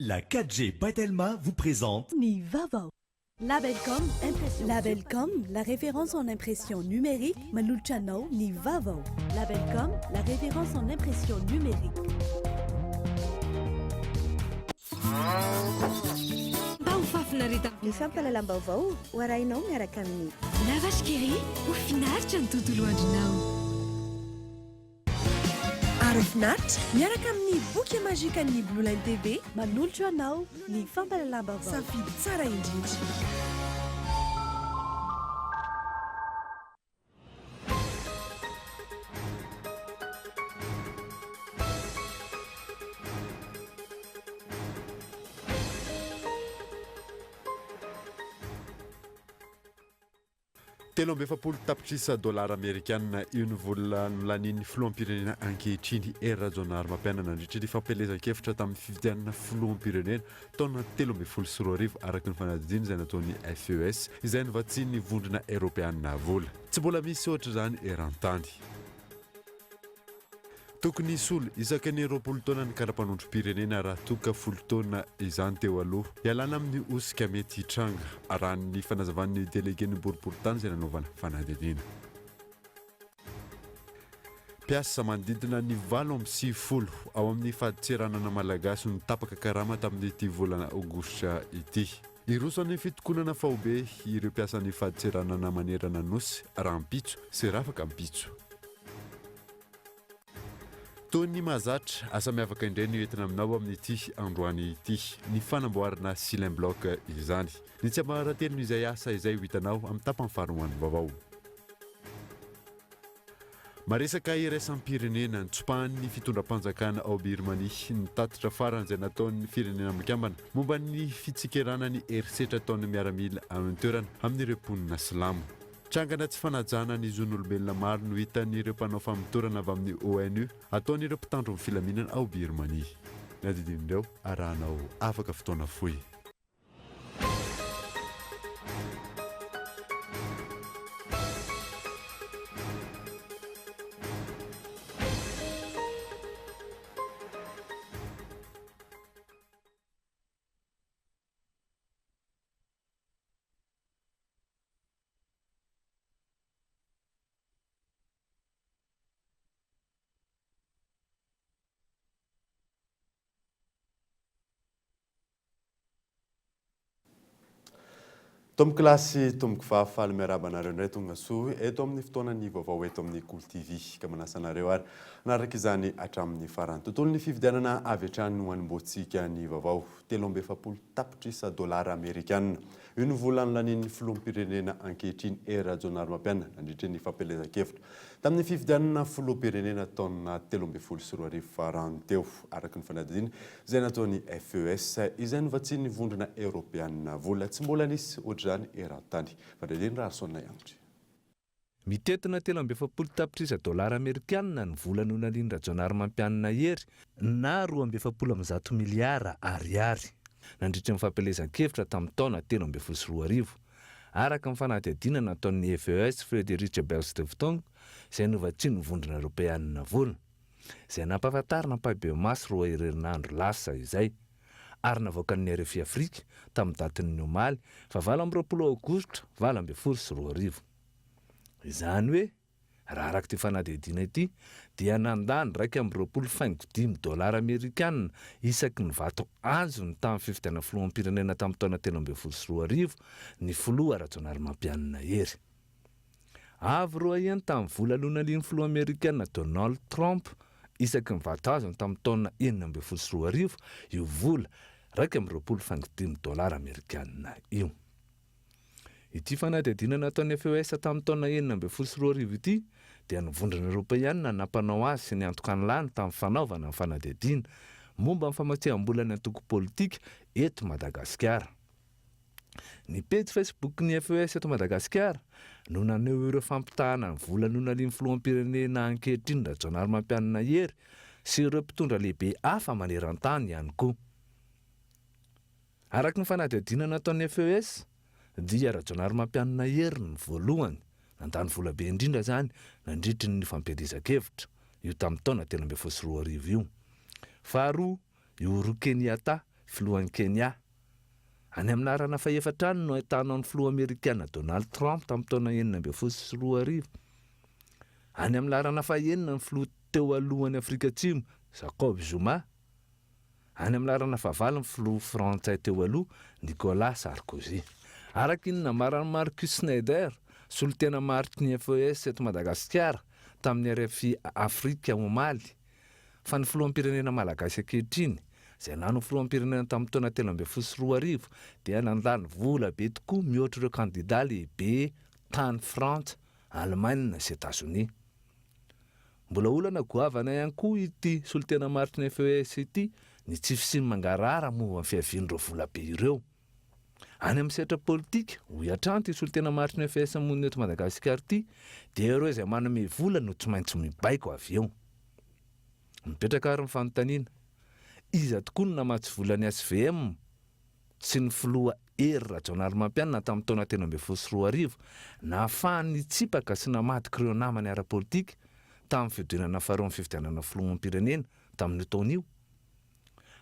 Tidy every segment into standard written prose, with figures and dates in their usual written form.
La 4G Batelma vous présente Ni Vavao. Labelcom, impression. Labelcom, la référence en impression numérique. Manulchano, ni Vavao. Labelcom, la référence en impression numérique. Ny fampalalam-baovao ho arahinao miaraka amin'ny Lavashkiri ho finaritra ny tontolo andronao. Ary finaritra miaraka amin'ny boky mazika ny Blue Line TV Manolotra anao ny fampalalam-baovao. safidy tsara indrindra. Telo amby efapolo tapitrisa dolara amerikanina io ny vola nolanin'ny filoham-pirenena ankehitriny Rajonary mampianana nandritra ny fampelezan-kevitra tamin'ny fifidianana filoham-pirenena taona 2024 araka ny fanadidiny izay nataon'ny FES izay novatsian'ny vondrona Eropeanina vola. Tsy mbola misy ohatra izany eran-tany. Tokony isolo isaka ny 20 taona ny karapanondrom-pirenena raha toka 10 taona izany teo aloha. Ialana amin'ny osika mety hitranga arahan'ny fanazavan'ny délégué-ny boriboritany izay nanaovana fanadihadiana. Piasa manodidina ny 7 ao amin'ny fahaditsiranana malagasy no tapaka karama tamin'ity volana aogositra ity. Irosany fitokonana faobe ireo piasan'ny fahaditsiranana manerana nosy rahampitso sy rafaka ampitso. Tony mazatra asa miavaka indray ny entina aminao amin'ity androany ity ny fanamboarana silem bloc izany. Ny tsy amaratelo izay asa izay ho hitanao amin'ny tapany faharoan'ny vaovao. Maresaka iraisam-pirenena nitsopahan'ny fitondram-panjakana ao Birmanie ny tatitra farany izay nataon'ny firenena mikambana momba ny fitsikerana ny herisetra ataon'ny miaramila amin'ny toerana amin'ireo mponina silamo. Trangana tsy fanajana ny zon'olombelona maro no hitan'ireo mpanao famitorana avy amin'ny ONU ataon'ireo mpitandro amin'ny filaminana ao Birmanie. Nadidin'ireo arahanao afaka fotoana fohy. Tomboky lasy tomboky fahafaly miaraba anareo indray tonga soa eto amin'ny fotoanany vaovao eto amin'ny Cool TV ka manasa anareo ary naraka izany hatramin'ny farany tontolo ny fividianana avy hatrany no hanomboantsika ny vaovao 7 tapitrisa dolara amerikanina. Io ny vola nolanin'ny filoham-pirenena ankehitriny Rajonary mampianana nandritra ny fampelezan-kevitra tamin'ny fividianana filoham-pirenena taona 2024 farany teo araka ny fanadidina izay nataon'ny FES izay novatsian'ny vondrona Eropeanina vola tsy mbola nisy ohatr'izany eran-tany. Fanadidina Raharsona Yanitry. Mitetina 7 tapitrisa dolara amerikanina ny vola nolanin'ny Rajonary mampianana hery na 2.7 miliara ariary. Nandritra ny fampelezan-kevitra tamin'ny taona 2024 araka ny fanadihadiana nataon'ny FES Frederic Bergstefton izay novatsian'ny vondrona Eropeanina vola izay nampahafantarina mpabe masy roa herinandro lasa izay ary navoakan'ny RFI Afrika tamin'ny datin'ny omaly fa 20 aogositra 2024. Izany hoe raha araka ty fanadihadiana ity dia nandany 2.5 dolara amerikanina isaky ny vato azony tamin'ny fifidianana filoham-pirenena tamin'ny taona 2024 ny filoha Rajonary mampianana hery. Avy roa ihany tamin'ny vola nolanin'ny filoha amerikanina Donald Trump isaky ny vato azony tamin'ny taona 2024 io vola 2.5 dolara amerikanina io. Ity fanadihadiana nataon'ny FES tamin'ny taona 2024 ity dia ny vondrona Eropeanina nampanao azy sy ny antokany lany tamin'ny fanaovana ny fanadihadiana momba ny famatsiam-bola ny antoko politika eto Madagasikara. Ny page Facebook ny FES eto Madagasikara no naneho ireo fampitahana ny vola nolanin'ny filoham-pirenena ankehitriny Rajonary mampianana hery sy ireo mpitondra lehibe hafa maneran-tany ihany koa. Araka ny fanadihadiana nataon'ny FES dia Rajonary mampianana hery ny voalohany nandany vola be indrindra zany nandritry ny fampelezan-kevitra io tamin'ny taona 2024 io. Faharoa io Kenyatta filohan'ny Kenya. Any amin'ny arana fahefatrany no ahitanao ny filoha Amerikana Donald Trump tamin'ny taona 1994. Any amin'ny arana fahaenina ny filoha teo alohan'ny Afrika Atsimo Jacob Zuma. Any amin'ny arana fahavalo ny filoha Frantsay teo aloha Nicolas Sarkozy. Araka ny namarany Marcus Schneider, solitena maritry ny FES eto Madagasikara tamin'ny RFI Afrika omaly. Fa ny filoham-pirenena malagasy ankehitriny izay nano filoham-pirenena tamin'ny taona 2014 dia nandany vola be tokoa mihoatra ireo kandida lehibe tany Frantsa, Allemagne sy États-Unis. Mbola olana goavana ihany koa ity solitena maritry ny FES ity ny tsy fisiny mangarara momba ny fiavian'ireo vola be ireo. Any amin'ny sehatra politika, ho iatranty solitena maritry ny FES monina eto Madagasikara ity dia ireo izay manome vola no tsy maintsy mibaiko avy eo. Mipetraka ary ny fanontaniana, iza tokoa no namatsy volan'ny SVM sy ny filoha Hery Rajaonarimampianina tamin'ny taona 2014 nahafahany tsipaka sy namadika ireo namany ara-politika tamin'ny fiodinana faharoa ny fifidianana filoham-pirenena tamin'ny taona io.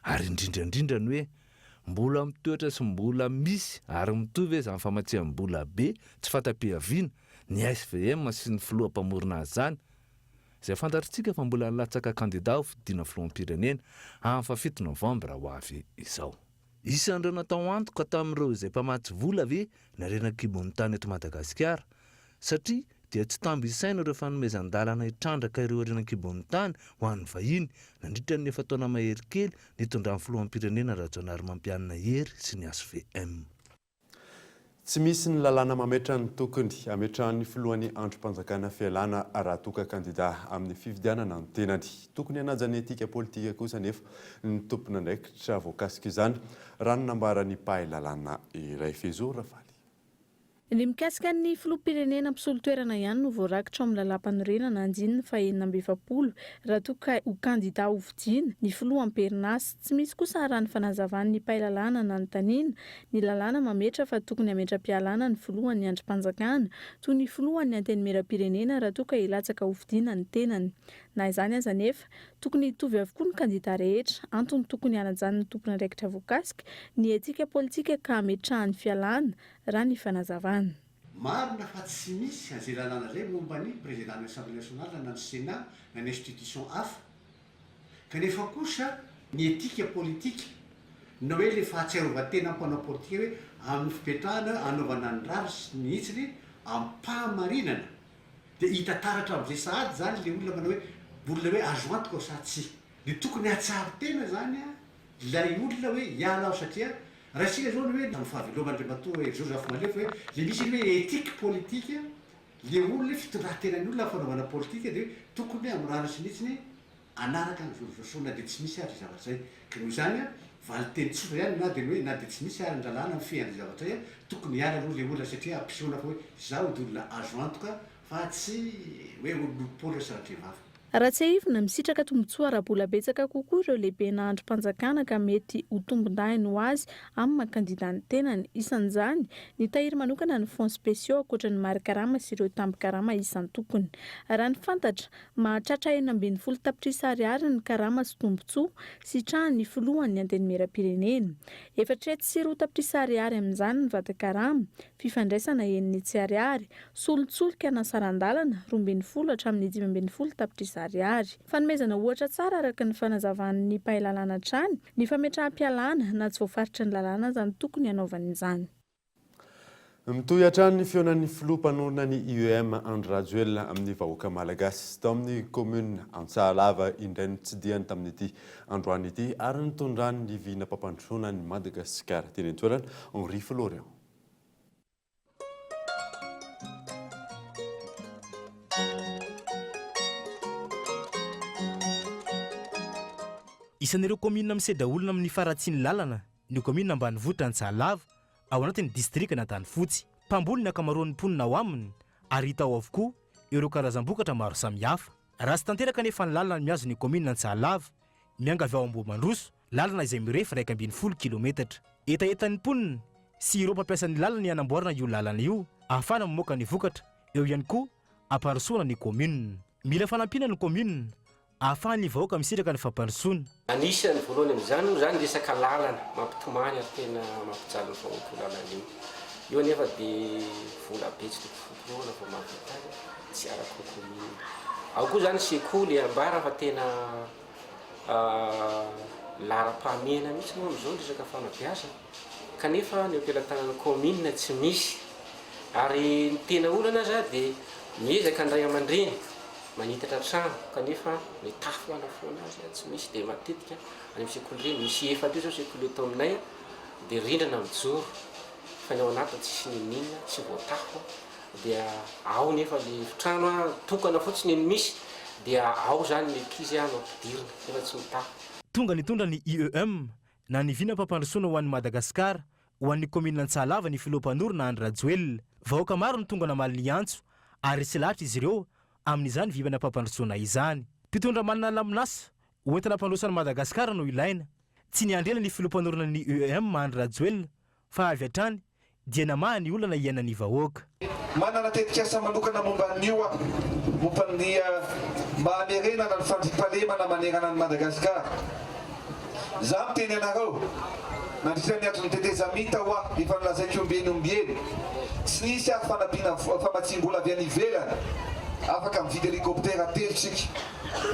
Ary indrindra ny hoe mbola mitoetra sy mbola misy ary mitovy izany famatsiam-bola be tsy fatapiaviana ny SVM sy ny filoham-pamorona azy zany. Izay fantatritsika fa mbola nilatsaka kandida ho fidiana filoham-pirenena amin'ny 7 Novambra ho avy izao. Isan'ireo natao antoka tamin'ireo izay mpamatsy vola ve narena kibon'ny tany eto Madagasikara, satria dia tsy tamby isaina ireo fanomezan-dalana hitrandraka ireo renan-kibon'ny tany ho an'ny vahiny nandritra ny efa taona mahery kely nitondran'ny filoham-pirenena Rajaonarimampianina Hery sy ny SVM. Tsy misy ny lalàna mametrany tokony ametrany filohan'ny androm-panjakana fialana raha toka kandida amin'ny fifidianana ny tenany. Tokony hanajany etika politika kosa nefa ny tompona ndraikitra voakasika izany raha ny nambarany mpahay lalàna iray Fezo Rafaly. Ny mikasika ny filoham-pirenena mpisolo toerana ihany no voarakitra amin'ny lalam-panorenana anjininy fahaenina amby 70 raha toka ho kandida ho fidiana ny filoham-perinasa. Tsy misy kosa raha ny fanazavan'ny mpahay lalàna na ny taniana ny lalàna mametra fa tokony ametra-pialana ny filohan'ny androm-panjakana toy ny filohan'ny antenimieram-pirenena raha toka hilatsaka ho fidiana ny tenany. Na izany aza nefa tokony hitovy avokoa ny kandida rehetra, antony tokony hanajan'ny tompona ndraikitra voakasika ny etika politika ka ametrahany fialana raha ny fanazavana. Marina fa tsy misy an'izay lalàna izay momba ny président de l'Assemblée nationale na ny Sénat na ny institution hafa. Kanefa kosa ny etika politika na hoe le fahatsiarovan-tena ampanao politika hoe amin'ny fipetrahana anaovana ny rary sy ny hitsiny ampahamarinana dia hita taratra amin'izay sahady zany le olona manao hoe olona hoe azo antoka ao sa tsy. Dia tokony hatsaro tena zany ilay olona hoe hiala ao satria raha isika zao ny hoe amin'ny fahavelomandrimatoa hoe Joseph Malefo hoe le misy ny hoe etika politika le olona fitondran-tenany olona fanaovana politika dia tokony amin'ny rano sy nitsiny anaraka ny zososoana dia tsy misy ary zavatra zay. Ka noho izany valiteny tsotra ihany na dia hoe na dia tsy misy ary ny lalàna ny fehan'ny zavatra zay tokony hiala aloha le olona satria ampisehoana fa hoe zaho dia olona azo antoka fa tsy hoe olom-poly saratrevafa. Raha tsy ahivina misitraka tombotsoa ara-bola betsaka kokoa ireo lehibe na androm-panjakana ka mety ho tombon-dainy ho azy amin'ny maha-kandida ny tenany. Isan'izany ny tahiry manokana ny fonds spéciaux ankoatra ny mari-karama sy ireo tambi-karama isan'ny tokony. Raha ny fantatra mahatratra 40 tapitrisa ariary ny karama sy tombotsoa sy trahany filohan'ny antenimieram-pirenena. 4 tapitrisa ariary amin'izany ny vatan-karama, fifandraisana eniny tsy ariary, solontsoloka na sarandalana 20 hatramin'ny 15 tapitrisa ariary. Fanomezana ohatra tsara araka ny fanazavan'ny mpahay lalàna trany ny fametraham-pialana na tsy voafaritra ny lalàna zany tokony hanaovany izany. Mitohy hatrany ny fionan'ny filoham-panorona ny IEM Andry Rajoelina amin'ny vahoaka malagasy tao amin'ny commune Antsahalava indray nitsidiany tamin'ity androany ity ary nitondrany ny vina mpampandrosoana ny Madagasikara teny an-toerana Henri Florian. Isan'ireo commune misedra olona amin'ny faratsiany lalana ny commune ambanivohitra Antsahalava ao anatin'ny distrika n'Antanifotsy. Mpamboly ny ankamaroan'ny mponina ao aminy ary hita ao avokoa ireo karazam-bokatra maro samihafa. Raha tsy tanteraka nefa ny lalana miazo ny commune Antsahalava mianga avy ao Ambohimandroso, lalana izay mirefy 110 kilometatra. Etaetan'ny mponina sy ireo mpampiasa ny lalana ny hanamboarana io lalana io ahafana mamoaka ny vokatra. Eo ihany koa ampandrosoana ny commune. Mila fanampiana ny commune ahafahany vahoaka misitraka ny fampandrosoana. Anisan'ny voalohany amin'izany moa zany resaka lalana mampitomany ary tena mampijaly ny vahoaka lalana io nefa dia vola betsy tokofotoana vao mahavita tsy ara-kokomina. Ao koa zany sekoly ambara fa tena lara-pahamehana mihitsy moa amin'izao ny resaka fanabeazana kanefa ny ampelantanana komina tsy misy ary ny tena olana za dia miezaka andray aman-dreny manitatra trano kanefa ny tafo anafoana azy tsy misy dia matetika any amin'ny sekoly reny misy efatra io zao sekoly eto aminay dia rindrina mijoro fa ny ao anaty tsisy ninina tsy voatafo dia ao nefa le trano tokana fotsiny ny misy dia ao zany ny ankizy mampidirina nefa tsy mitafo. Tonga nitondra ny IEM na nivina mpampandrosoana ho an'ny Madagasikara ho an'ny komina Antsahalava ny filohampanoro Andry Rajoelina. Vahoaka maro ny tonga namaly ny antso ary tsy lahatra izy ireo amin'izany vivana mpampandrosoana izany. Mpitondra manana laminasa hoentina mpandrosana Madagasikara no ilaina. Tsy niandrena ny filohampanorona ny IEM Andry Rajoelina fa avy hatrany dia namaha ny olana iainany vahoaka. Manana tetikasa manokana momba an'io a momban'ny mahamerenana ny fandrimpahalemana manerana ny Madagasikara. Za miteny anareo nandritra ny antony teteza mita ho aho efa nilazaiko ombieny tsy nisy aho fanampiana famatsim-bola avy any ivelany afaka mividy helikoptera telo tsika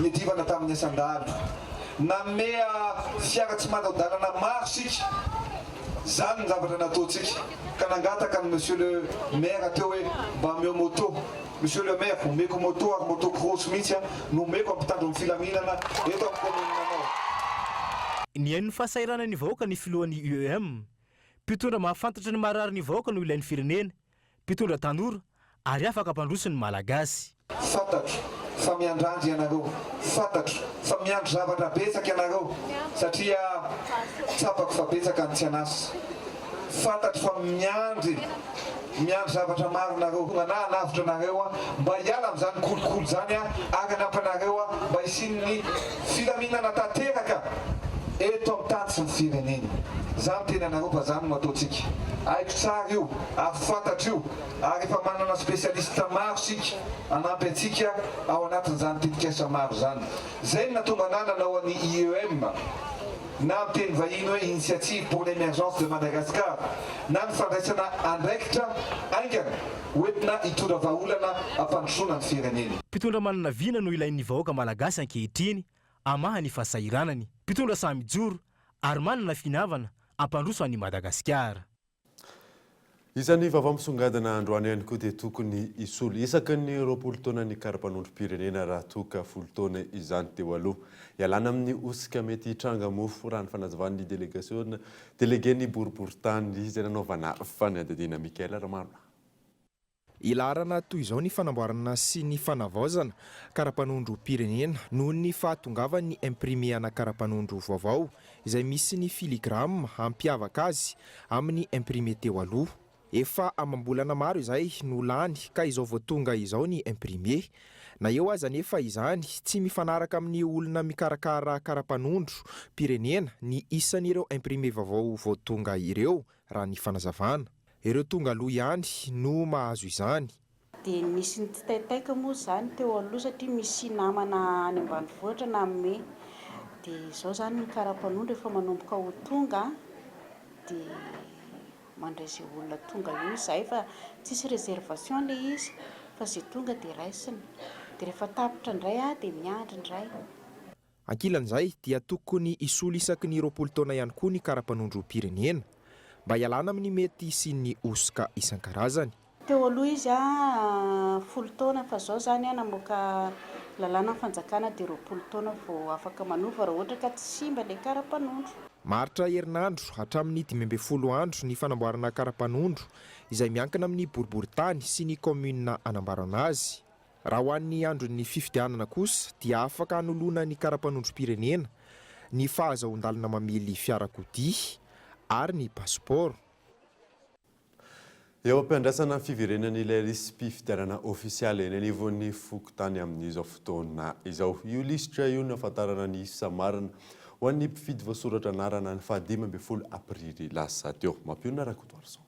niadivana tamin'ny asan-dalo namea fiara tsy mataho-dalana maro sika zany ny zavatra nataontsika ka nangataka ny monsieur le maire teo hoe mba meo moto monsieur le maire omeko moto ary moto cross mihitsy nomeko ampitandro amin'ny filaminana eto amin'ny kominanao. Ny haino ny fahasairana ny vahoaka ny filohan'ny IEM. Mpitondra mahafantatra ny marary ny vahoaka no ilain'ny firenena. Mpitondra tanora ary afaka ampandrosony malagasy. Fantatro fa miandrandry ianareo, fantatro fa miandro zavatra betsaka ianareo satria tsapako fa betsaka ny tsy anasy. Fantatro fa miandro zavatra maro nareo na anavitra nareo mba hiala amin'izany kolokolo zany ary anampanareo mba hisin'ny filaminana tanteraka eto amin'ny tany sy ny firenena. Za miteny anareo fa zany no ataontsika. Aiko tsara io, ary fantatro io, ary efa manana spesialista maro sika anampy antsika ao anatin'izany tetikasa maro zany. Zay no natonga nanao an'ny IEM na miteny vahiny hoe initiative pour l'émergence de Madagascar na ny fandraisana andraikitra aingana hoentina hitondra vahaolana ampandrosoana ny firenena. Mpitondra manana vina no ilain'ny vahoaka malagasy ankehitriny amaha ny fahasahiranany. Mpitondra samy joro ary manana finavana ampandroso an'i Madagasikara. Isan'ny vaovao misongadina androany ihany koa dia tokony isolo isaky ny 20 taona ny karapanondrom-pirenena raha toka 10 taona izany teo aloha. Ialana amin'ny osika mety hitranga mofo raha ny fanazavan'ny délégation délégué-ny boriboritany izay nanaovana fanadihadiana Mikael Ramarona. Ilarana toy izao ny fanamboarana sy ny fanavaozana karapanondrom-pirenena noho ny fahatongavan'ny imprimeana karapanondro vaovao izay misy ny filigrama hampiavaka azy amin'ny imprime teo aloha. Efa amambolana maro izay no lany ka izao vao tonga izao ny imprime. Na eo aza nefa izany tsy mifanaraka amin'ny olona mikarakara karapanondro pirenena ny isan'ireo imprime vaovao vao tonga ireo raha ny fanazavana. Ireo tonga aloha ihany no mahazo izany. Dia nisy ny titaitaika moa zany teo aloha satria misy namana any ambanivohitra na ame. Dia izao zany ny karapanondro efa manomboka ho tonga dia mandray izay olona tonga io izay fa tsisy réservation le izy fa izay tonga dia raisiny. Dia rehefa tapitra indray dia miandry indray. Ankilan'izay dia tokony isolo isaky ny 20 taona ihany koa ny karapanondrom-pirenena mba hialana amin'ny mety sy ny osika isan-karazany. Teo aloha izy 10 taona fa zao zany namoaka lalàna fanjakana dia 20 taona vao afaka manova raha ohatra ka tsy simba ilay karapanondro. Maritra herinandro hatramin'ny 12 andro ny fanamboarana karapanondro izay miankina amin'ny boriboritany sy ny komina anambarana azy. Raha ho an'ny andron'ny fifidianana kosa dia afaka hanoloana ny karapanondrom-pirenena ny fahazahoan-dalana mamely fiarakodia ary ny pasiporo. Eo am-piandrasana fiverenana ilay lisam-pifidianana ofisialy eny anivon'ny fokontany amin'izao fotoana izao. Io lisitra io nahafantarana ny isa marina ho an'ny mpifidy voasoratra anarana ny 15 aprily lasa teo. Mampionana rakotoarson.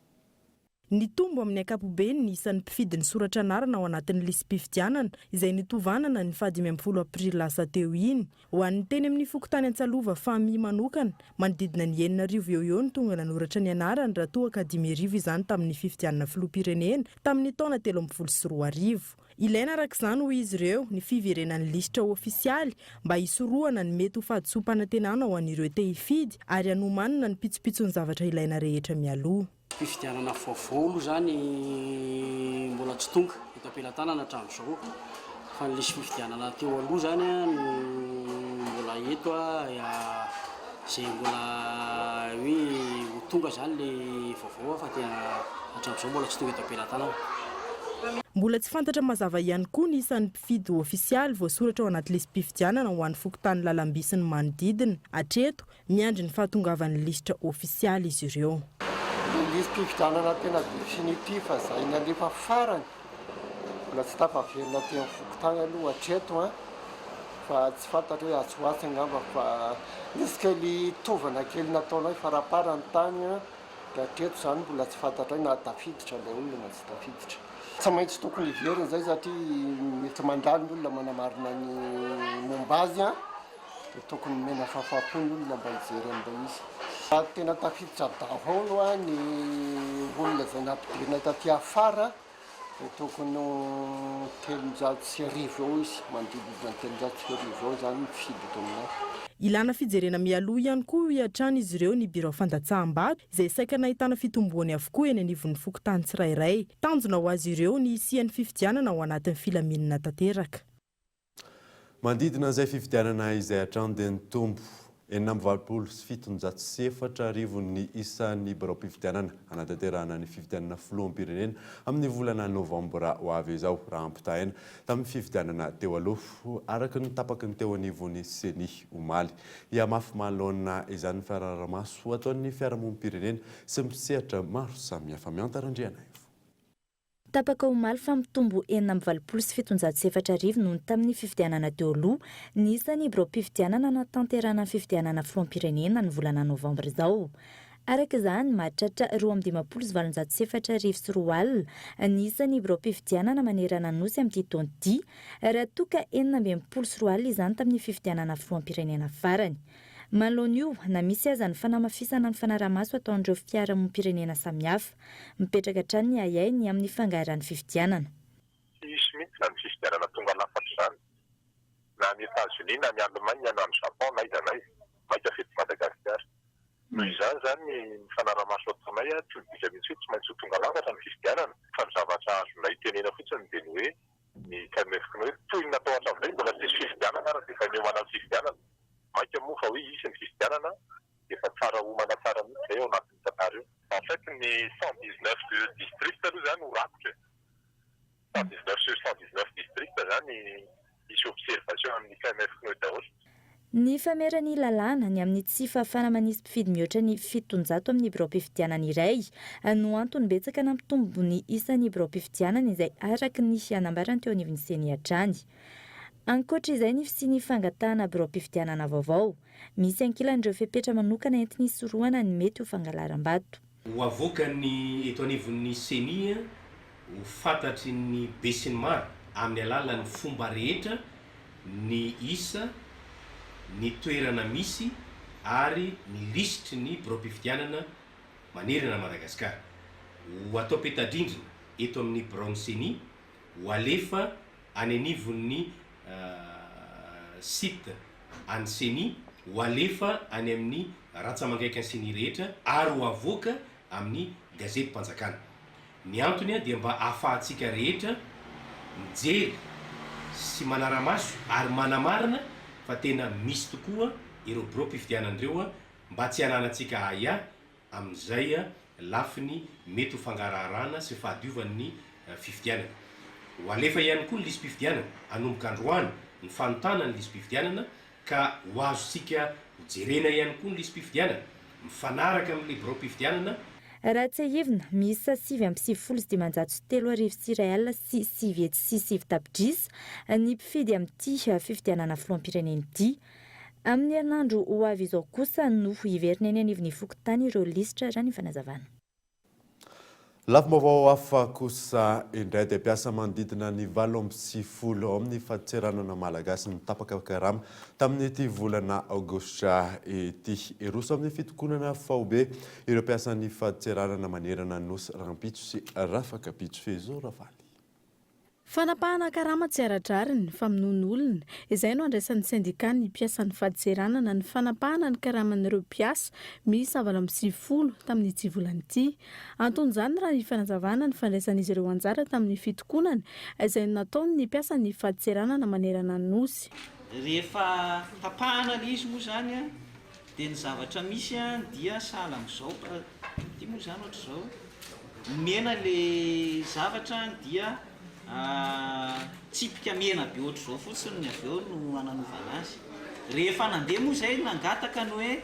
Ny tombo amin'ny ankapobeny ny isan'ny mpifidy ny soratra anarana ao anatin'ny lisam-pifidianana izay nitovanana ny 15 aprily lasa teo iny. Ho an'ny teny amin'ny fokotany Antsalova fami manokana manodidina ny 9,000 eo eo ny tonga nanoratra ny anarany raha toa ka 5,000 izany tamin'ny fifidianana filoham-pirenena tamin'ny taona 2024. Ilaina arak'izany ho izy ireo ny fiverenan'ny lisitra ofisialy mba hisorohana ny mety ho fahadisom-panantenana ao an'ireo te hifidy ary hanomanana ny pitsopitson'ny zavatra ilaina rehetra mialoha. Fifidianana vaovao zany mbola tsy tonga eto am-pelantanana hatramin'izao fa ny lisy fifidianana teo aloha zany mbola eto izay mbola hoe ho tonga zany le vaovao fa tena hatramin'izao mbola tsy tonga eto am-pelantanana. Mbola tsy fantatra mazava ihany koa ny isan'ny mpifidy ofisialy voasoratra ao anaty lisam-pifidianana ho an'ny fokotany lalam-by sy ny manodidina. Hatreto miandry ny fahatongavan'ny lisitra ofisialy izy ireo. Lisam-pifidianana tena definitif fa izay nalefa farany mbola tsy tafaverina teo amin'ny fokotany aloha hatreto fa tsy fantatra hoe azoasy angamba fa nisy kely tovana kely nataonay farapara ny tany dia hatreto zany mbola tsy fantatra hoe na tafiditra ilay olona na tsy tafiditra. Tsy maintsy tokony hiverina izay satria mety mandalo ny olona manamarina ny momba azy dia tokony mena fahafaham-pony olona mba hijery an'ilay izy. Tena tafiditra daholo ny olona izay nampidirina taty afara dia tokony 300,000 eo izy manodidina 300,000 eo zany mifidy eto aminay. Ilana fijerena mialoha ihany koa hiatrany izy ireo ny biro fandatsaham-bato izay saika nahitana fitomboany avokoa eny anivon'ny fokotany tsirairay. Tanjona ho azy ireo ny isian'ny fifidianana ao anatin'ny filaminana tanteraka. Manodidina izay fifidianana izay hatrany dia nitombo 7,7 ny isan'ny biro-pifidianana hanatanterahana ny fifidianana filoham-pirenena amin'ny volana novambra ho avy izao raha ampitahina tamin'ny fifidianana teo aloha araka ny tapaky ny teo anivon'ny Seny omaly. Hiamafy manoloana izany fiararamaso ataon'ny fiarahamonim-pirenena sy misehatra maro samihafa miantarandriana. Tapaka omaly fa mitombo 7,7 noho tamin'ny fifidianana teo aloha ny isan'ny biro-pifidianana natanterahana ny fifidianana filoham-pirenena ny volana novambra izao. Araka izany mahatratra 12,7 sy 4 alina ny isan'ny biro-pifidianana manerana nosy amin'ity taona ity raha toa ka 12 sy 4 alina izany tamin'ny fifidianana filoham-pirenena farany. Manoloana io na misy aza ny fanamafisana ny fanaramaso ataon'ireo fiarahamonim-pirenena samihafa mipetraka hatrany ny ayainy amin'ny fangaran'ny fifidianana. Misy mihitsy na ny fifidianana tonga lafatra izany na ny États-Unis na ny Allemagne na ny Japon na iza na iza maika fety Madagasikara. Noho izany zany ny fanaramaso ataonay tsy diso mihitsy hoe tsy maintsy ho tonga lafatra ny fifidianana fa ny zavatra azonay tenena fotsiny dia ny hoe ny kamefikiny hoe toy ny natao hatramin'izay mbola tsisy fifidianana ary dia efa niomana ny fifidianana. Maika moa fa hoe isy ny fifidianana efa tsara homana tsara mihitsy zay ao anatin'ny tantara io. En fait ny 119 district aloha zany ho rakotra. 119 sur 119 district zany misy observation amin'ny KMF-ny daholo. Ny famerany lalàna ny amin'ny tsy fahafana manisy mpifidy mihoatra ny 700 amin'ny biro-pifidianana iray no antony betsaka nampitombo ny isan'ny biro-pifidianana izay araka ny anambarany teo anivon'ny Seny hatrany. Ankoatra izay ny fisiany fangatahana biro-pifidianana vaovao, misy ankilan'ireo fepetra manokana entiny hisorohana ny mety ho fangalaram-bato. Ho avoaka ny eto anivon'ny Seny ho fantatry ny be sy ny maro amin'ny alalan'ny fomba rehetra, ny isa, ny toerana misy ary ny lisitry ny biro-pifidianana manerana Madagasikara. Ho atao petadrindrina eto amin'ny biro-ny Seny ho alefa any anivon'ny site any Seny ho alefa any amin'ny ratsamangaiky ny Seny rehetra ary ho avoaka amin'ny gazety mpanjakana. Ny antony dia mba ahafahantsika rehetra mijery sy manaramaso ary manamarina fa tena misy tokoa ireo biro-pifidianan'ireo mba tsy hananantsika aya amin'izay lafiny mety ho fangaraharaana sy fahadiovan'ny fifidianana. Ho alefa ihany koa ny lisam-pifidianana hanomboka androany ny fanotana ny lisam-pifidianana ka ho azontsika hojerena ihany koa ny lisam-pifidianana mifanaraka amin'ny biro-pifidianana. Raha tsy ahivina misy 7,703 sy 1 alina sy 7,6 tapidrisa ny mpifidy amin'ity fifidianana filoham-pirenena ity. Amin'ny herinandro ho avy izao kosa no hiverina eny anivon'ny fokotany ireo lisitra raha ny fanazavana. Lafim-baovao hafa kosa indray dia mpiasa manodidina ny 7 ao amin'ny fahatoeranana malagasy ny tapaka karama tamin'ity volana aogositra ity. Eroso amin'ny fitokonana faobe ireo mpiasa ny fahatoeranana manerana nosy rampitso sy rafakapitso fezo ravaly. Fanapahana karama tsy aradrariny famonoana olona izay no andraisan'ny sindika ny mpiasan'ny fahatoeranana ny fanapahana ny karaman'ireo mpiasa misy 7 tamin'ity volana ity. Anton'izany raha ny fanazavana ny fandraisan'izy ireo anjara tamin'ny fitokonana izay nataony ny mpiasa ny fahatoeranana manerana ny nosy. Rehefa tapahana ilay izy moa zany dia ny zavatra misy dia sahala amin'izao. Ity moa zany ohatr'izao mena ilay zavatra dia tsipika mena be ohatr'izao fotsiny ny avy eo no ananovana azy. Rehefa nandeha moa izay nangataka ny hoe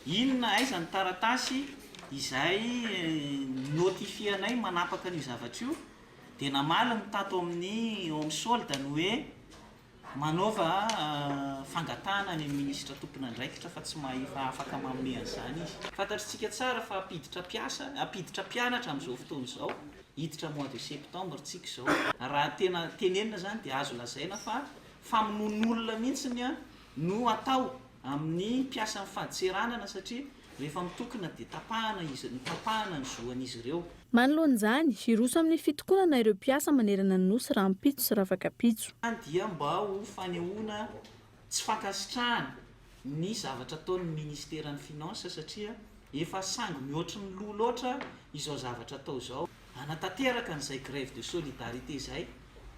inona aiza ny taratasy izay notifianay manapaka ny zavatra io dia namaly ny tato amin'ny eo amin'ny solda ny hoe manova fangatahana ny ministra tompona andraikitra fa tsy mahefa afaka manome an'izany izy. Fantatritsika tsara fa apiditra mpianatra amin'izao fotoana izao, hiditra mois de septembre tsika izao. Raha tena tenenina zany dia azo lazaina fa famonoan'olona mihitsiny no atao amin'ny mpiasa ny fahatoeranana satria rehefa mitokana dia tapahana ny zoan'izy ireo. Manoloan'izany, iroso amin'ny fitokonana ireo mpiasa manerana ny nosy rampitso sy rafakapitso. Dia mba ho fanehoana tsy fankasitrahana ny zavatra ataon'ny ministeran'ny finansa satria efa sangy mihoatra ny loha loatra izao zavatra atao izao. Anatanteraka n'izay grève de solidarité izay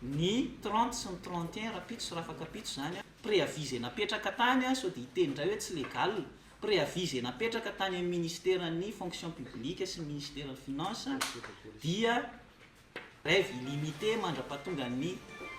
ny 30 sy ny 31 rapitso sy rafakapitso zany préavis napetraka tany sao dia hiteny indray hoe tsy légal. Préavis napetraka tany amin'ny ministeran'ny fonction publique sy ministeran'ny finance dia grève illimité mandra-pahatonga ny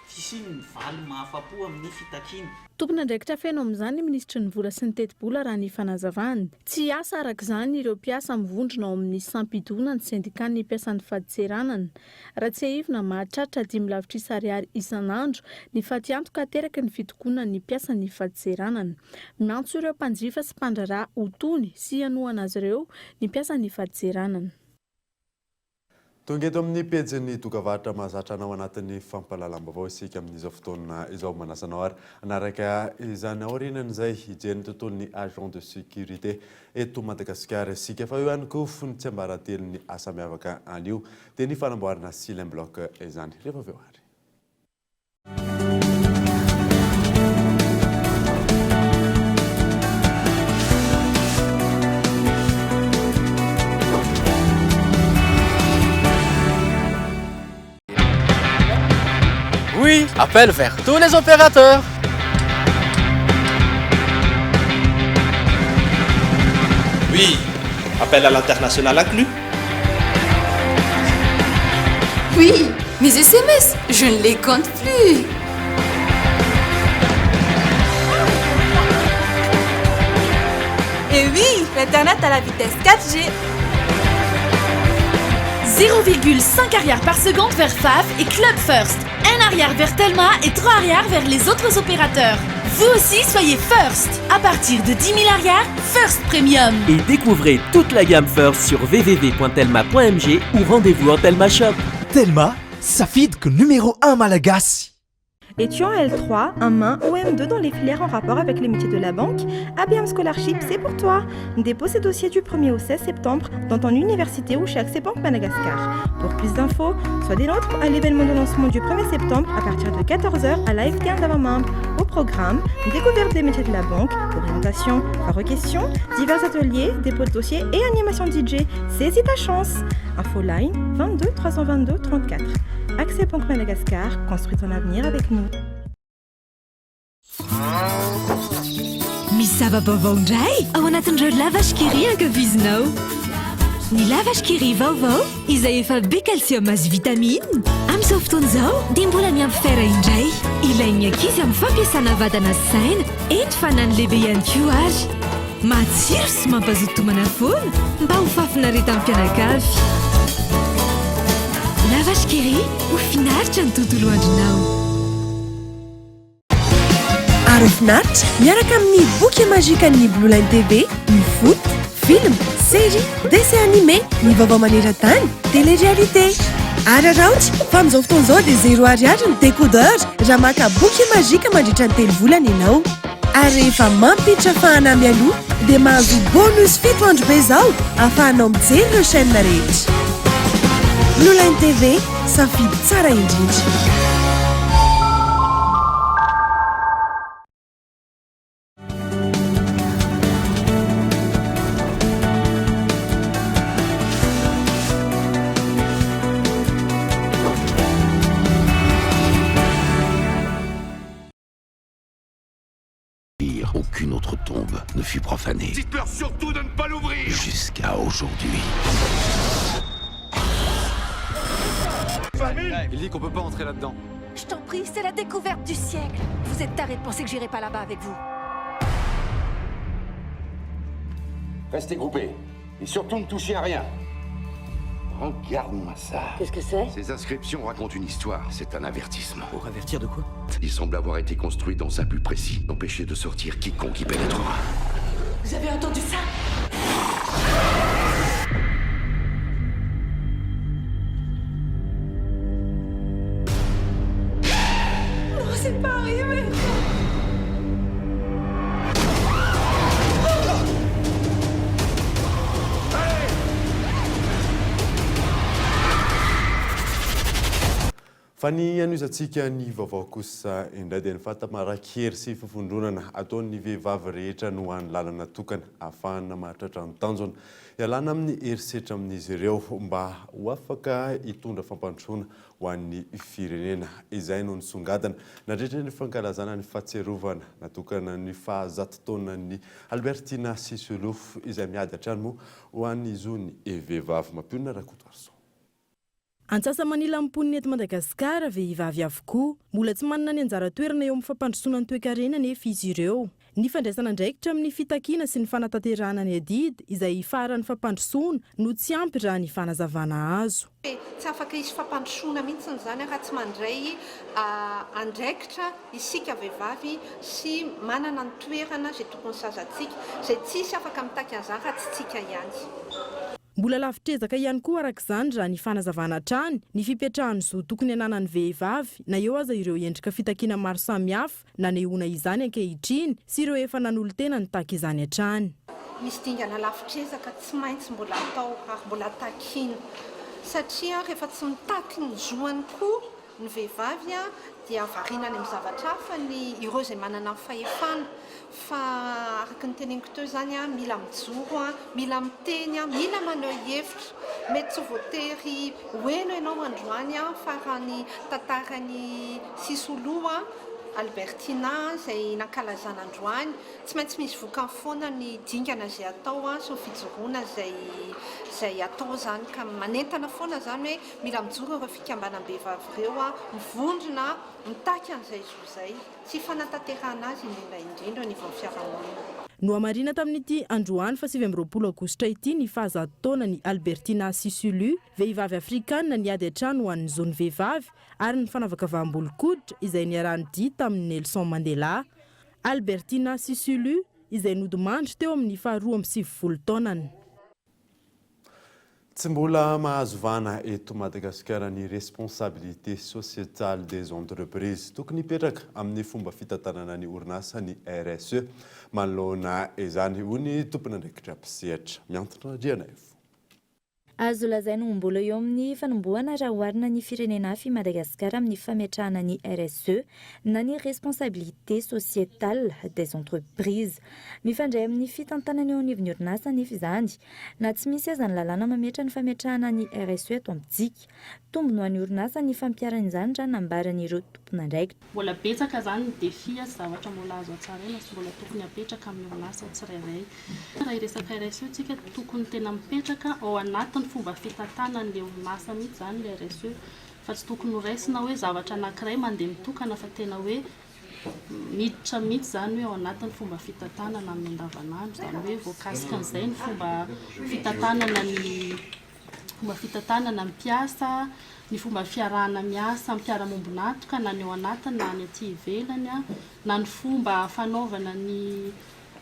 fisian'ny valy mahafapo amin'ny fitakiana. Tompona andraikitra feno amin'izany ny ministry ny vola sy ny teti-bola raha ny fanazavany. Tsy asa arak'izany ireo mpiasa mivondrona ao amin'ny sampidona ny sindikan'ny mpiasan'ny fahatoeranana. Raha tsy ahivina mahatratra 5 ariary isan'andro ny fatiantoka teraka ny fitokonana ny mpiasan'ny fahatoeranana. Miantso ireo mpanjifa sy mpandraraha ho tony sy hanohana azy ireo ny mpiasan'ny fahatoeranana. Tonga eto amin'ny pejin'ny dokavatra mahazatra anao anatin'ny fampahalalam-baovao isika amin'izao fotoana izao manasanao ary anaraka izany aorinan'izay hijeriny tontolon'ny agent de sécurité eto Madagasikara isika fa eo ihany koa fony tsy ambaratelon'ny asa miavaka an'io dia ny fanamboarana silem bloc izany rehefa avy eo ary. Oui, appel vers tous les opérateurs. Oui, appel à l'international inclus. Oui, mes SMS, je ne les compte plus. Et oui, l'Internet à la vitesse 4G. 0,5 arrière par seconde vers FAF et Club First. 1 arrière vers Telma et 3 arrière vers les autres opérateurs. Vous aussi soyez First. À partir de 10 000 arrières, First Premium. Et découvrez toute la gamme First sur www.telma.mg ou rendez-vous en Telma Shop. Telma, ça feed que numéro 1 Malagasy. Étudiant L3, M1 ou M2 dans les filières en rapport avec les métiers de la banque, ABM Scholarship, c'est pour toi. Dépose tes dossiers du 1er au 16 septembre dans ton université ou chez Accès Banque Madagascar. Pour plus d'infos, sois des nôtres à l'événement de lancement du 1er septembre à partir de 14h à l'AFT Andavamambe. Au programme, découverte des métiers de la banque, orientation, par questions, divers ateliers, dépôt de dossiers et animation DJ. Saisis ta chance. Info line 22 322 34. Accès Banque Madagascar, construis ton avenir avec nous. Misy vaovao indray ao anatin'ireo lavage kiri ankafizinao. Ny lavage kiri vaovao izay efa be calcium azy vitamine amin'izao fotoana izao dia mbola miampy fer indray. Ilain'ny ankizy amin'ny fampiasana vatana sy saina eny fa na ny lehibe ihany koa ary. Matsiro sy mampazoto tomana foana mba ho fafinareta amin'ny mpianakavy. Lavage kiri ho finaritra ny tontolo andronao. Ary finaritra miaraka amin'ny boky magique an'ny Blue Line TV, ny foot, film série, dessin animé, ny vaovao maneran-tany, télé-réalité. Araraotsy fa amin'izao fotoan'izao dia 0 ariary ny décodeur raha maka boky mazika mandritra ny 3 volana ianao. Ary rehefa mampiditra fahana mialoha dia mahazo bonus 7 andro be izao ahafahanao mijery ireo chaîne rehetra. Blue Line TV, safidy tsara indrindra. Aucune autre tombe ne fut profanée. Dites-leur surtout de ne pas l'ouvrir. Jusqu'à aujourd'hui. Il dit qu'on peut pas entrer là-dedans. Je t'en prie, c'est la découverte du siècle. Vous êtes tarés de penser que j'irai pas là-bas avec vous. Restez groupés. Et surtout ne touchez à rien. Regarde-moi ça. Qu'est-ce que c'est? Ces inscriptions racontent une histoire. C'est un avertissement. Pour avertir de quoi? Il semble avoir été construit dans un but précis. D'empêcher de sortir quiconque y pénétrera. Vous avez entendu ça? Non, c'est pas arrivé. fa ny anoizantsika ny vaovao kosa indray dia ny fahatamarakery sy fifondronana ataon'ny vehivavy rehetra no han'ny lalana tokana ahafahana mahatratra ny tanjona ialana amin'ny herisetra amin'izy ireo mba ho afaka hitondra fampandrosoana ho an'ny firenena. Izay no nisongadana nandritra ny fankalazana ny fahatserovana natokana ny fahazato taonan'ny Albertina Sisulu izay miady hatrany moa ho an'izo ny vehivavy mampionona rakotoarso. Antsasa manila amponiny eto Madagasikara vehivavy avokoa, mbola tsy manana ny anjara toerana eo amin'ny fampandrosoana ny toe-karena nefa izy ireo. Ny fandraisana andraikitra amin'ny fitakiana sy ny fanatanterahana ny adidy izay faran'ny fampandrosoana no tsy ampy raha ny fanazavana azo. Tsy afaka isy fampandrosoana mihitsy zany raha tsy mandray andraikitra isika vehivavy sy manana ny toerana izay tokony sazatsika izay tsisy afaka mitaky an'izany raha tsy tsika ihany. Mbola lavitrezaka ihany koa arak'izany raha ny fanazavana hatrany ny fipetrahany zo tokony ananan'ny vehivavy na eo aza ireo endrika fitakiana maro samihafa na nehoana izany ankehitriny sy ireo efa nanolo-tena nitaky izany hatrany. Misy dingana lavitrezaka tsy maintsy mbola atao ary mbola takiana satria rehefa tsy mitaky ny zoany koa ny vehivavy dia avarinany amin'ny zavatra hafa ny ireo izay manana fahefana fa araka ny teneniko teo zany mila mijoro mila miteny mila maneho hevitra mety tsy voatery hoeno ianao androany fa raha ny tantarany Sisulu Albertina izay nankalazana androany tsy maintsy misy vokany foana ny dingana izay atao sy ny fijoroana izay atao zany ka manentana foana zany hoe mila mijoro ireo fikambanam-behivavy ireo mivondrona mitaky an'izay zay sy fanatanterahana azy indrindra ny vao fiarahamonina. No amarina tamin'ity androany fa 7 aogositra ity ny fahazato taona ny Albertina Sisulu, vehivavy afrikanina niady hatrany ho an'ny zony vehivavy ary ny fanavakavaham-bolokoditra izay niarahany dia tamin'ny Nelson Mandela. Albertina Sisulu izay nodimandry teo amin'ny 12 taonany. Tsy mbola mahazo vana eto Madagasikara ny responsabilité sociétale des entreprises tokony hipetraka amin'ny fomba fitantanana ny orinasa ny RSE manoloana izany ho ny tompon'andraikitra mpisehatra miantona Drianaivo. Azo lazaina ho mbola eo amin'ny fanombohana raha oharina ny firenena hafa i Madagasikara amin'ny fametrahana ny RSE na ny responsabilité sociétale des entreprises. Mifandray amin'ny fitantanana eo anivon'ny orinasa nefa izany na tsy misy aza ny lalàna mametra ny fametrahana ny RSE eto amintsika. Tombony ho an'ny orinasa ny fampiarana izany raha nambaran'ireo tompon'andraikitra. Mbola betsaka zany ny défi zavatra mbola azo atsaraina sy mbola tokony apetraka amin'ny orinasa tsirairay. Raha resaka RSE tsika tokony tena mipetraka ao anatiny fomba fitantanana le orinasa mihitsy zany le RSE fa tsy tokony ho raisina hoe zavatra anankiray mandeha mitokana fa tena hoe miditra mihitsy zany hoe ao anatin'ny fomba fitantanana amin'ny andavanandro zany hoe voakasika an'izay ny fomba fitantanana mpiasa ny fomba fiarahana miasa mpiara-mombonatoka na ny ao anatiny na ny aty ivelany na ny fomba fanaovana ny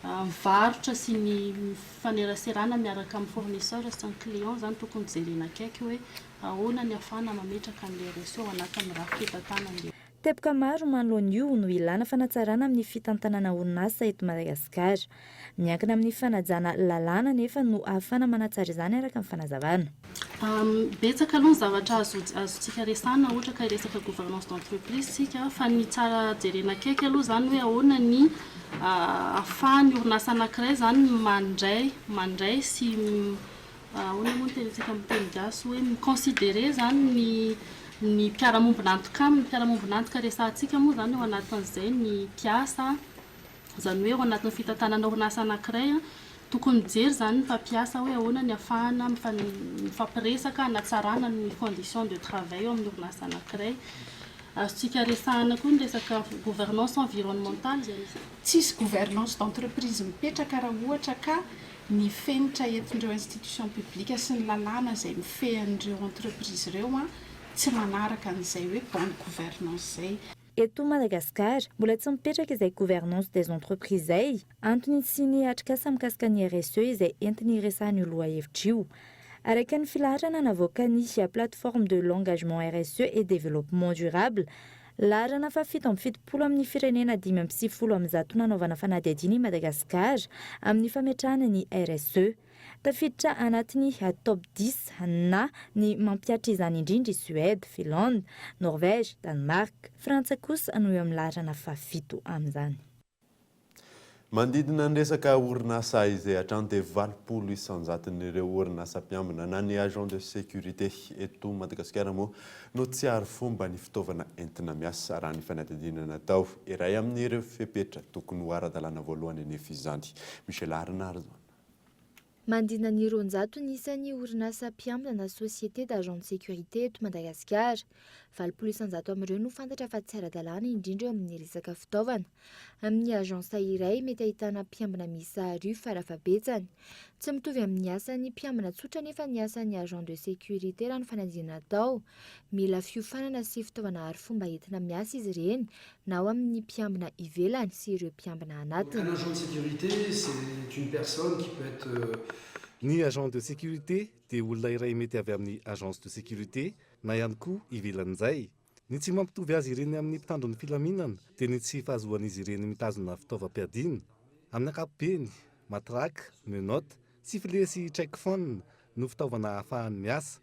mivarotra sy ny faneraserana miaraka amin'ny fournisseur sy ny client zany tokony jerena akaiky hoe ahoana ny afana mametraka an'le RSE ao anatin'ny raha fitantanana. Teboka maro manoloan'io no ilana fanatsarana amin'ny fitantanana orinasa eto Madagasikara. Miankina amin'ny fanajana lalàna nefa no ahafana manatsara izany araka amin'ny fanazavana. Betsaka aloha ny zavatra azontsika resana ohatra ka resaka gouvernance d'entreprise sika fa ny tsara jerena akaiky aloha zany hoe ahoana ny ahafahan'ny orinasa anankiray zany mandray sy ahoana moa ny tenintsika amin'ny teny gasy hoe miconsidere zany ny mpiara-mombonantoka amin'ny mpiara-mombonantoka resantsika moa zany ao anatin'izay ny mpiasa zany hoe ao anatin'ny fitantanana orinasa anankiray tokony jery zany ny mpampiasa hoe ahoana ny ahafahana mifampiresaka hanatsarana ny condition de travail ao amin'ny orinasa anankiray. Azontsika resahana koa ny resaka gouvernance environnementale zany. Tsisy gouvernance d'entreprise mipetraka raha ohatra ka ny fenitra entindreo institution publique sy ny lalàna izay mifehan'ireo entreprise ireo tsy manaraka an'izay hoe bonne gouvernance zay. Eto Madagasikara, mbola tsy mipetraka izay gouvernance des entreprises izay, antony sy ny atrikasa mikasika ny RSE izay entiny resahany lohahevitra io. Araka ny filaharana navoaka ny plateforme de l'engagement RSE et développement durable, laharana fa 770 amin'ny firenena 560 nanaovana fanadihadiana i Madagasikara amin'ny fametrahana ny RSE. Tafiditra anatiny top 10 na ny mampiatra izany indrindra i Suède, Finlande, Norvège, Danemark, Frantsa kosa no eo amin'ny laharana fa 7 amin'izany. Mandidina ny resaka orinasa izay hatrany dia 80 isanjaton'ireo orinasa mpiambina na ny agent de sécurité eto Madagasikara moa no tsy ary fomba ny fitaovana entina miasa raha ny fanadihadiana natao. Iray amin'ireo fepetra tokony ho ara-dalàna voalohany anefa izany. Michel Arnaud. Mandina ny 200 nisan'ny orinasa mpiambina na société d'agent de sécurité eto Madagasikara. 80 isanjato amin'ireo no fantatra fa tsy ara-dalàna indrindra amin'ny resaka fitaovana. Amin'ny agence iray mety ahitana mpiambina miisa 2 farafabetsany. Tsy mitovy amin'ny asan'ny mpiambina tsotra nefa ny asan'ny agent de sécurité raha ny fanadihadiana atao. Mila fiofanana sy fitaovana harifomba entina miasa izy ireny na ao amin'ny mpiambina ivelany sy ireo mpiambina anatiny. Un agent de sécurité, c'est une personne qui peut être Ny agent de sécurité dia olona iray mety avy amin'ny agence de sécurité na ihany koa ivelan'izay. Ny tsy mampitovy azy ireny amin'ny mpitandron'ny filaminana dia ny tsy fahazoan'izy ireny mitazona fitaovam-piadiana. Amin'ny ankapobeny, matraque, menotte, sifflet sy check-phone no fitaovana ahafahany miasa.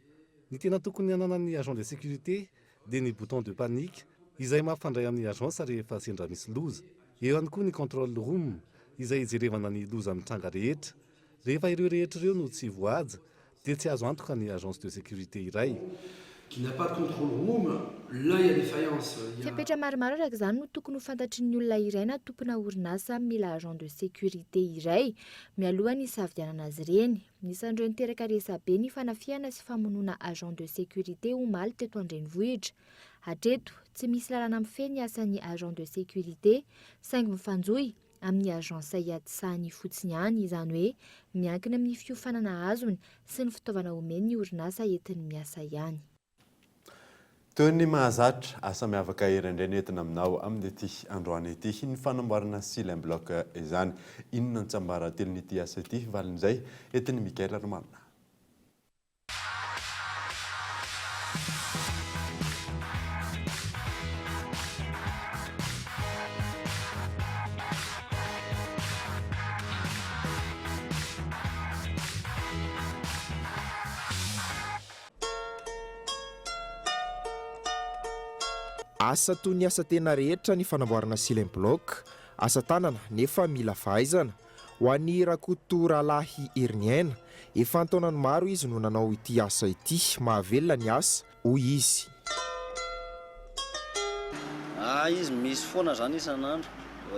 Ny tena tokony hananan'ny agent de sécurité dia ny bouton de panique izay mampifandray amin'ny agence rehefa sendra misy loza. Eo ihany koa ny control room izay ijerevana ny loza mitranga rehetra. Rehefa ireo rehetra ireo no tsy voaja dia tsy azo antoka ny agence de sécurité iray. Qui n'a pas de contrôle room, là il y a défaillance. Fepetra maromaro araka izany no tokony ho fantatry ny olona iray na tompona orinasa mila agent de sécurité iray mialohan'ny hisafidianana azy ireny. Nisan'ireo niteraka resabe ny fanafiana sy famonoana agent de sécurité omaly teto an-drenivohitra. Hatreto tsy misy lalàna mifehy ny asan'ny agent de sécurité saingy mifanjohy amin'ny agence iadisahany fotsiny ihany, izany hoe miankina amin'ny fiofanana azony sy ny fitaovana omeny orinasa entiny miasa ihany. Toy ny mahazatra asa miavaka erindray entina aminao amin'ity androany ity ny fanamboarana sila bloc izany. Inona ny tsambarantelon'ity asa ity valin'izay entiny Mikaela Romanina. Asa toy ny asa tena rehetra ny fanamboarana silem bloc, asa tanana nefa mila fahaizana. Ho an'ny Rakoto Ralahy Herniaina, efa antaonany maro izy no nanao ity asa ity, mahavelona ny asa hoy izy. Izy misy foana zany isan'andro,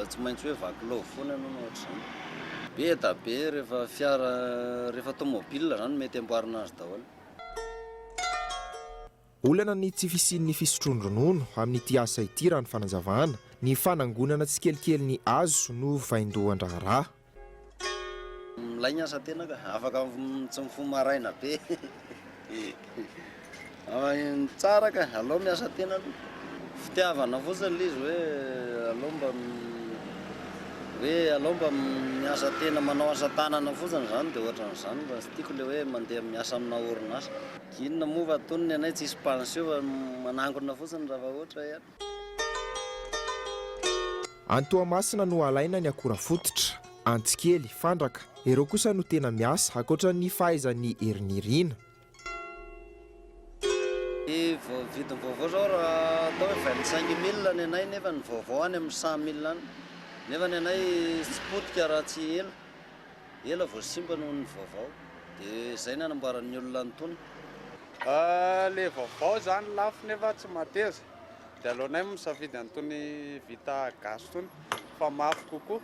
tsy maintsy hoe vakilao foana no ohatr'izany. Be da be rehefa fiara, rehefa tomobile zany mety amboarina azy daholo. Olana ny tsy fisian'ny fisotroan-dronono amin'ity asa ity raha ny fanazavana, ny fanangonana tsy kelikely ny azo no vaindohan-draharaha. Milay ny asa tena ka, afaka tsy mifoha maraina be. Tsara ka, alao miasa tena aloha. Fitiavana fotsiny izy hoe alao mba hoe alao mba miasa tena manao asa tanana fotsiny zany dia ohatran'izany mba sy tiako le hoe mandeha miasa amina orinasa inona moa fa tonony anay tsisy pensio fa manangona fotsiny raha fa ohatra ihany. Antoamasina no alaina ny akora fototra, antsikely, fandraka. Ireo kosa no tena miasa ankoatra ny fahaizany herinirina. Vidiny vaovao zao raha atao hoe 25 000 ny anay nefa ny vaovao any amin'ny 100 000 any. Nefa ny anay tsy potika raha tsy ela vao simba noho ny vaovao. Dia izay ny anamboaran'ny olona antony. Le vaovao zany lafo nefa tsy mateza. Dia alohanay misafidy antony vita gasy tony fa mafy kokoa.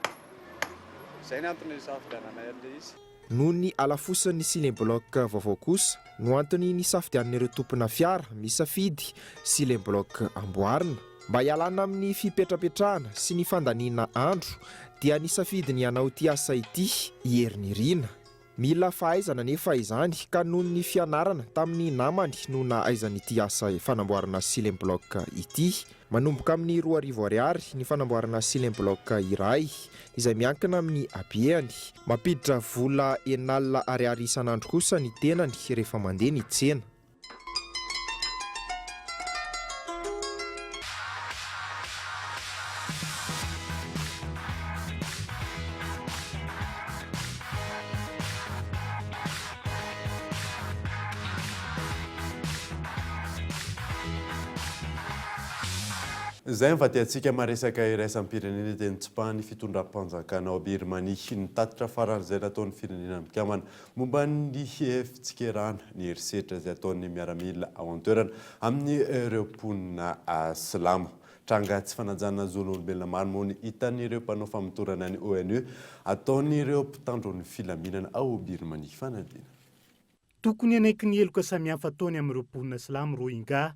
Izay ny antony safidiananay an'ilay izy. Noho ny alafosin'ny silem bloc vaovao kosa no antony nisafidian'ireo tompona fiara misafidy silem bloc amboarina. Mba hialana amin'ny fipetrapetrahana sy ny fandaniana andro dia nisafidy ny hanao ity asa ity herinirina. Mila fahaizana nefa izany ka noho ny fianarana tamin'ny namany no nahaizany ity asa fanamboarana silem bloc ity. Manomboka amin'ny 2,000 ariary ny fanamboarana silem bloc iray izay miankina amin'ny habeany. Mampiditra vola 4 ariary isan'andro kosa ny tenany rehefa mandeha ny tsena. Izay mivadiantsika maresaka iraisam-pirenena dia nitsipahany fitondram-panjakana ao Birmanie nitatitra faran'izay nataon'ny firenena mikambana momba ny fitsikerana ny herisetra izay ataon'ny miaramila ao an-toerana amin'ny ireo mponina silamo. Tranga tsy fanajana zon'olombelona maro moa ny hitan'ireo mpanao famotorana ny ONU ataon'ireo mpitandron'ny filaminana ao Birmanie fanadina. Tokony anaiky ny heloka samihafa ataony amin'ireo mponina silamo Rohingya.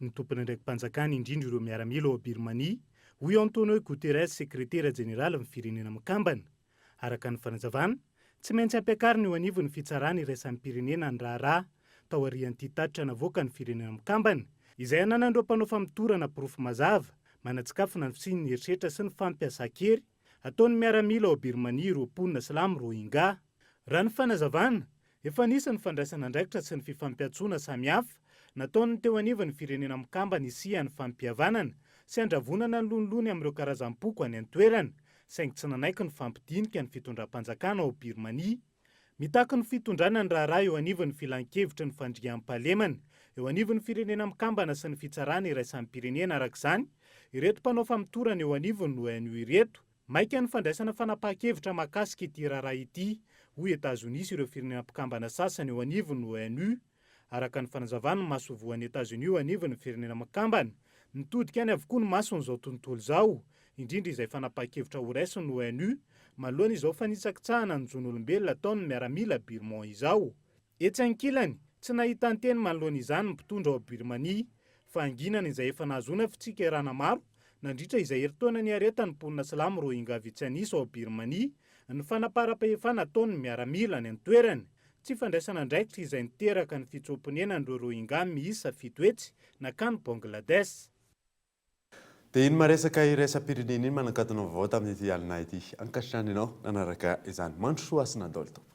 Ny tompony ndraiky mpanjakana indrindra ireo miaramila ao Birmanie, hoy Antonio Guterres, sekretera jeneraly amin'ny firenena mikambana. Araka ny fanazavana, tsy maintsy ampiakariny eo anivon'ny fitsarana iraisam pirenena ny raharaha tao arian'ity tatitra navoaka ny firenena mikambana, izay ananan'ireo mpanao famotorana porofo mazava, manatsikafona ny fisian'ny herisetra sy ny fampiasa-kery ataon'ny miaramila ao Birmanie ireo mponina silamo Rohingya. Raha ny fanazavana, efa nisy ny fandraisana andraikitra sy ny fifampiatsona samihafa nataon'ny teo anivon'ny firenena mikambana isihan'ny fampihavanana sy andravonana ny lonilony amin'ireo karazam-poko any an-toerana, saingy tsy nanaiky ny fampidinika ny fitondram-panjakana ao Birmanie. Mitaky ny fitondrana ny raharaha eo anivon'ny filan-kevitra ny fandriam-pahalemana eo anivon'ny firenena mikambana sy ny fitsarana iraisam-pirenena. Arak'izany, ireto mpanao famotorana eo anivon'ny ONU ireto maika ny fandraisana fanapahan-kevitra mahakasika ity raharaha ity, hoy Etazonia sy ireo firenena mpikambana sasany eo anivon'ny ONU. Araka ny fanazavana ny masovoan'ny Etazonia eo anivon'ny firenena mikambana, nitodika any avokoa ny mason'izao tontolo izao, indrindra izay fanapahan-kevitra ho raisin'ny ONU malohany izao fanitsakitsahana ny zon'olombelona ataon'ny miaramila Birman izao. Etsy ankilany, tsy nahita ny teny manoloana izany ny mpitondra ao Birmanie, fa anginana izay efa nahazona fitsikerana maro nandritra izay herintaona ny aretan'ny mponina silamo Rohingya Vitsanisa ao Birmanie, ny fanaparam-pahefana ataon'ny miaramila any an-toerana. Tsy fandraisana andraikitra izay niteraka ny fitsoponenan'ireo Rohingya miisa 7 hetsy nakany Bangladesh. Dia iny maresaka iraisam-pirenena iny manakatona vaovao tamin'ity alina ity. Ankasitrany ianao nanaraka izany. Mandro soa sy nadolo tompoko.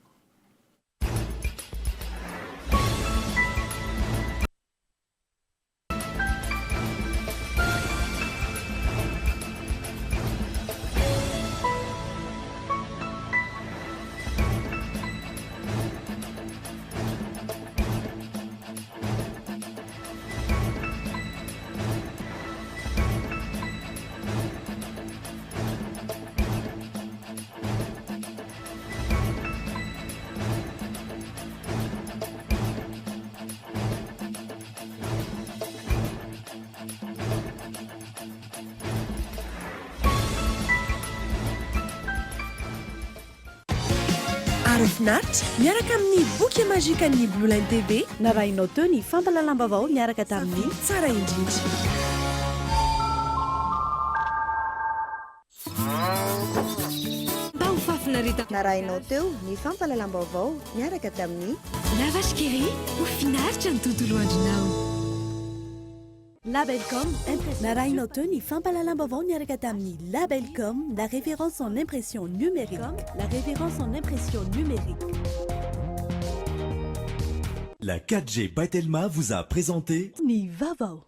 Finaritra miaraka amin'ny boky mazika ny Blue Line TV narahinao teo ny fampalalambavao miaraka tamin'ny tsara indrindra. Narahinao teo ny fampalalambavao miaraka tamin'ny La Vache qui rit, ho finaritra ny tontolo andronao. Labelcom impression. Naraino Tony Fampalalambavon Yarakatamni. Labelcom, la référence en impression numérique. La référence en impression numérique. La 4G by Telma vous a présenté Ni Vavo.